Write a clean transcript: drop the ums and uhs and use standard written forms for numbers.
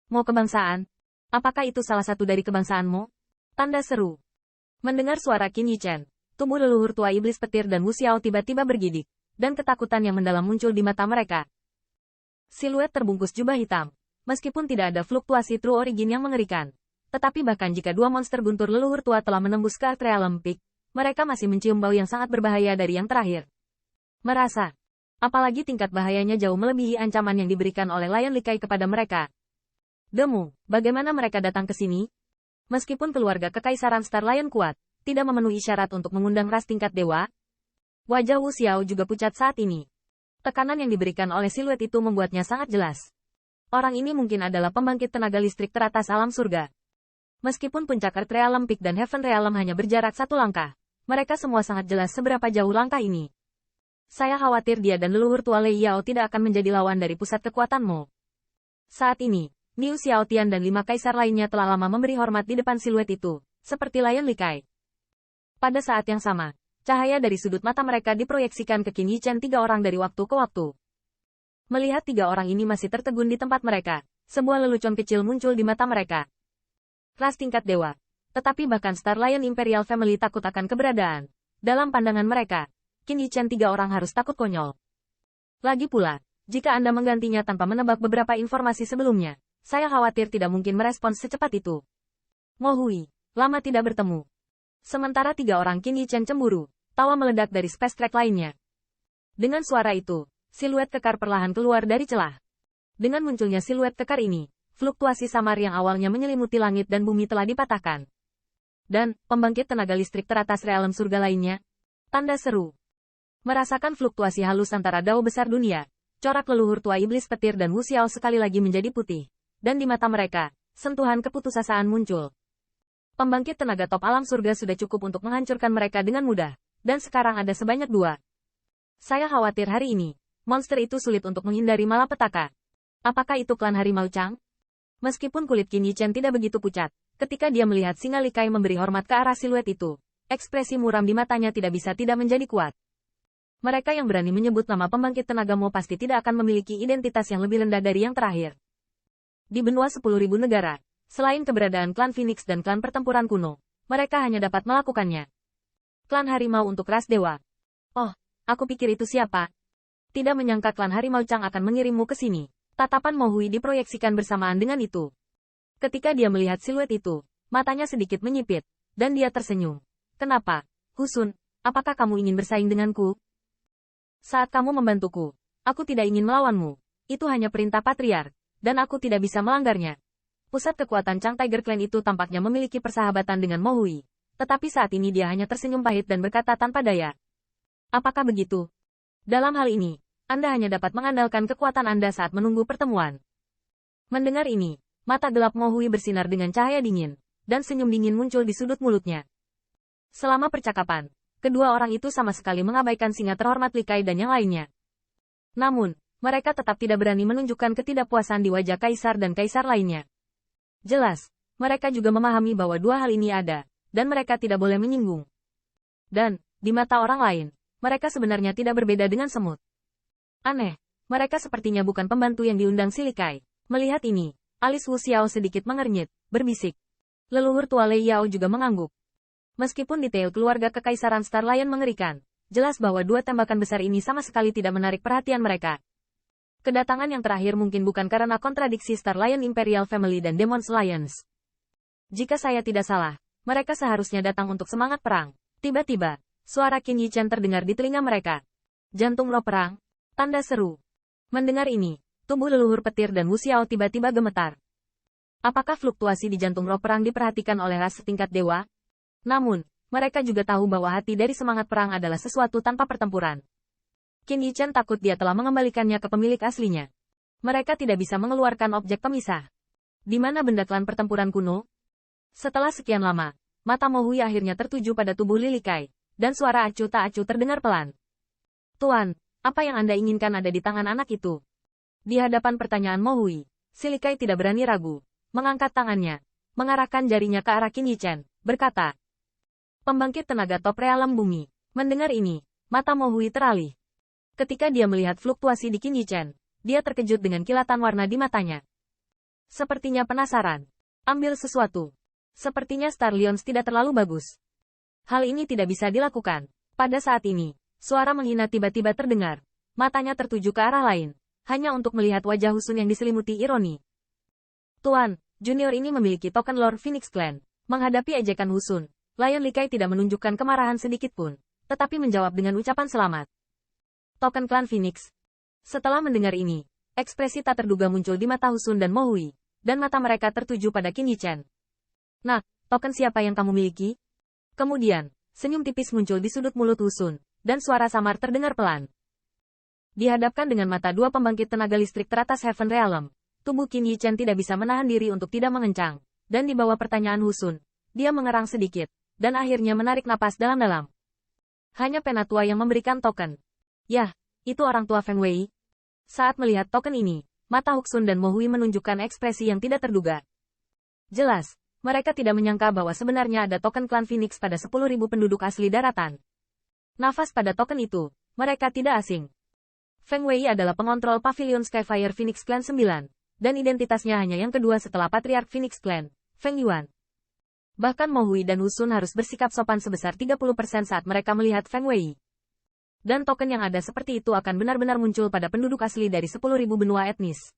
Mau kebangsaan? Apakah itu salah satu dari kebangsaanmu? Tanda seru. Mendengar suara Qin Yichen, tubuh leluhur tua iblis petir dan Wu Xiao tiba-tiba bergidik, dan ketakutan yang mendalam muncul di mata mereka. Siluet terbungkus jubah hitam. Meskipun tidak ada fluktuasi True Origin yang mengerikan, tetapi bahkan jika dua monster guntur leluhur tua telah menembus ke Earth Realm Peak, mereka masih mencium bau yang sangat berbahaya dari yang terakhir. Merasa. Apalagi tingkat bahayanya jauh melebihi ancaman yang diberikan oleh Lion Likai kepada mereka. Demu, bagaimana mereka datang ke sini? Meskipun keluarga Kekaisaran Star Lion kuat, tidak memenuhi syarat untuk mengundang ras tingkat dewa. Wajah Wu Xiao juga pucat saat ini. Tekanan yang diberikan oleh siluet itu membuatnya sangat jelas. Orang ini mungkin adalah pembangkit tenaga listrik teratas alam surga. Meskipun puncak Earth Realm Peak dan Heaven Realm hanya berjarak satu langkah, mereka semua sangat jelas seberapa jauh langkah ini. Saya khawatir dia dan leluhur tua Lei Yao tidak akan menjadi lawan dari pusat kekuatanmu. Saat ini, Niu Xiaotian dan 5 kaisar lainnya telah lama memberi hormat di depan siluet itu, seperti Lion Likai. Pada saat yang sama, cahaya dari sudut mata mereka diproyeksikan ke Qin Yichen 3 orang dari waktu ke waktu. Melihat 3 orang ini masih tertegun di tempat mereka, sebuah lelucon kecil muncul di mata mereka. Ras tingkat dewa. Tetapi bahkan Star Lion Imperial Family takut akan keberadaan. Dalam pandangan mereka, Qin Yichen 3 orang harus takut konyol. Lagi pula, jika Anda menggantinya tanpa menebak beberapa informasi sebelumnya, saya khawatir tidak mungkin merespons secepat itu. Mo Hui, lama tidak bertemu. Sementara 3 orang Qin Yichen cemburu, tawa meledak dari space track lainnya. Dengan suara itu, siluet kekar perlahan keluar dari celah. Dengan munculnya siluet kekar ini, fluktuasi samar yang awalnya menyelimuti langit dan bumi telah dipatahkan. Dan, pembangkit tenaga listrik teratas realm surga lainnya. Tanda seru. Merasakan fluktuasi halus antara dao besar dunia, corak leluhur tua iblis petir dan Wu Xiao sekali lagi menjadi putih. Dan di mata mereka, sentuhan keputusasaan muncul. Pembangkit tenaga top alam surga sudah cukup untuk menghancurkan mereka dengan mudah, dan sekarang ada sebanyak 2. Saya khawatir hari ini, monster itu sulit untuk menghindari malapetaka. Apakah itu klan Harimau Chang? Meskipun kulit Qin Yichen tidak begitu pucat, ketika dia melihat singa Likai memberi hormat ke arah siluet itu, ekspresi muram di matanya tidak bisa tidak menjadi kuat. Mereka yang berani menyebut nama pembangkit tenaga Mo pasti tidak akan memiliki identitas yang lebih rendah dari yang terakhir. Di benua 10.000 negara, selain keberadaan klan Phoenix dan klan pertempuran kuno, mereka hanya dapat melakukannya. Klan Harimau untuk ras dewa. Oh, aku pikir itu siapa? Tidak menyangka klan Harimau Chang akan mengirimmu ke sini. Tatapan Mo Hui diproyeksikan bersamaan dengan itu. Ketika dia melihat siluet itu, matanya sedikit menyipit, dan dia tersenyum. Kenapa? Husun, apakah kamu ingin bersaing denganku? Saat kamu membantuku, aku tidak ingin melawanmu. Itu hanya perintah patriark. Dan aku tidak bisa melanggarnya. Pusat kekuatan Chang Tiger Clan itu tampaknya memiliki persahabatan dengan Mo Hui. Tetapi saat ini dia hanya tersenyum pahit dan berkata tanpa daya. Apakah begitu? Dalam hal ini, Anda hanya dapat mengandalkan kekuatan Anda saat menunggu pertemuan. Mendengar ini, mata gelap Mo Hui bersinar dengan cahaya dingin, dan senyum dingin muncul di sudut mulutnya. Selama percakapan, kedua orang itu sama sekali mengabaikan singa terhormat Likai dan yang lainnya. Namun, mereka tetap tidak berani menunjukkan ketidakpuasan di wajah kaisar dan kaisar lainnya. Jelas, mereka juga memahami bahwa 2 hal ini ada, dan mereka tidak boleh menyinggung. Dan, di mata orang lain, mereka sebenarnya tidak berbeda dengan semut. Aneh, mereka sepertinya bukan pembantu yang diundang si Likai. Melihat ini, alis Wu Xiao sedikit mengernyit, berbisik. Leluhur tua Lei Yao juga mengangguk. Meskipun detail keluarga Kekaisaran Star Lion mengerikan, jelas bahwa 2 tembakan besar ini sama sekali tidak menarik perhatian mereka. Kedatangan yang terakhir mungkin bukan karena kontradiksi Star Lion Imperial Family dan Demon's Alliance. Jika saya tidak salah, mereka seharusnya datang untuk semangat perang. Tiba-tiba, suara Qin Yichen terdengar di telinga mereka. Jantung roh perang. Tanda seru. Mendengar ini, tubuh leluhur petir dan Wu Xiao tiba-tiba gemetar. Apakah fluktuasi di jantung roh perang diperhatikan oleh ras setingkat dewa? Namun, mereka juga tahu bahwa hati dari semangat perang adalah sesuatu tanpa pertempuran. Qin Yichen takut dia telah mengembalikannya ke pemilik aslinya. Mereka tidak bisa mengeluarkan objek pemisah. Di mana benda klan pertempuran kuno? Setelah sekian lama, mata Mo Hui akhirnya tertuju pada tubuh Li Likai, dan suara acuh tak acuh terdengar pelan. Tuan, apa yang Anda inginkan ada di tangan anak itu? Di hadapan pertanyaan Mo Hui, si Likai tidak berani ragu, mengangkat tangannya, mengarahkan jarinya ke arah Qin Yichen, berkata, pembangkit tenaga top realm bumi. Mendengar ini, mata Mo Hui teralih. Ketika dia melihat fluktuasi di Qin Yichen, dia terkejut dengan kilatan warna di matanya. Sepertinya penasaran. Ambil sesuatu. Sepertinya Star Lions tidak terlalu bagus. Hal ini tidak bisa dilakukan. Pada saat ini, suara menghina tiba-tiba terdengar. Matanya tertuju ke arah lain, hanya untuk melihat wajah Husun yang diselimuti ironi. Tuan, junior ini memiliki token Lord Phoenix Clan. Menghadapi ejekan Husun, Lion Likai tidak menunjukkan kemarahan sedikit pun, tetapi menjawab dengan ucapan selamat. Token Klan Phoenix. Setelah mendengar ini, ekspresi tak terduga muncul di mata Husun dan Mohui, dan mata mereka tertuju pada Qin Yichen. Nah, token siapa yang kamu miliki? Kemudian, senyum tipis muncul di sudut mulut Husun, dan suara samar terdengar pelan. Dihadapkan dengan mata dua pembangkit tenaga listrik teratas Heaven Realm, tubuh Qin Yichen tidak bisa menahan diri untuk tidak mengencang, dan di bawah pertanyaan Husun, dia mengerang sedikit, dan akhirnya menarik napas dalam-dalam. Hanya penatua yang memberikan token. Yah, itu orang tua Feng Wei. Saat melihat token ini, mata Husun dan Mohui menunjukkan ekspresi yang tidak terduga. Jelas, mereka tidak menyangka bahwa sebenarnya ada token klan Phoenix pada 10.000 penduduk asli daratan. Nafas pada token itu, mereka tidak asing. Feng Wei adalah pengontrol Pavilion Skyfire Phoenix Clan 9, dan identitasnya hanya yang kedua setelah Patriark Phoenix Clan, Feng Yuan. Bahkan Mohui dan Husun harus bersikap sopan sebesar 30% saat mereka melihat Feng Wei. Dan token yang ada seperti itu akan benar-benar muncul pada penduduk asli dari 10.000 benua etnis.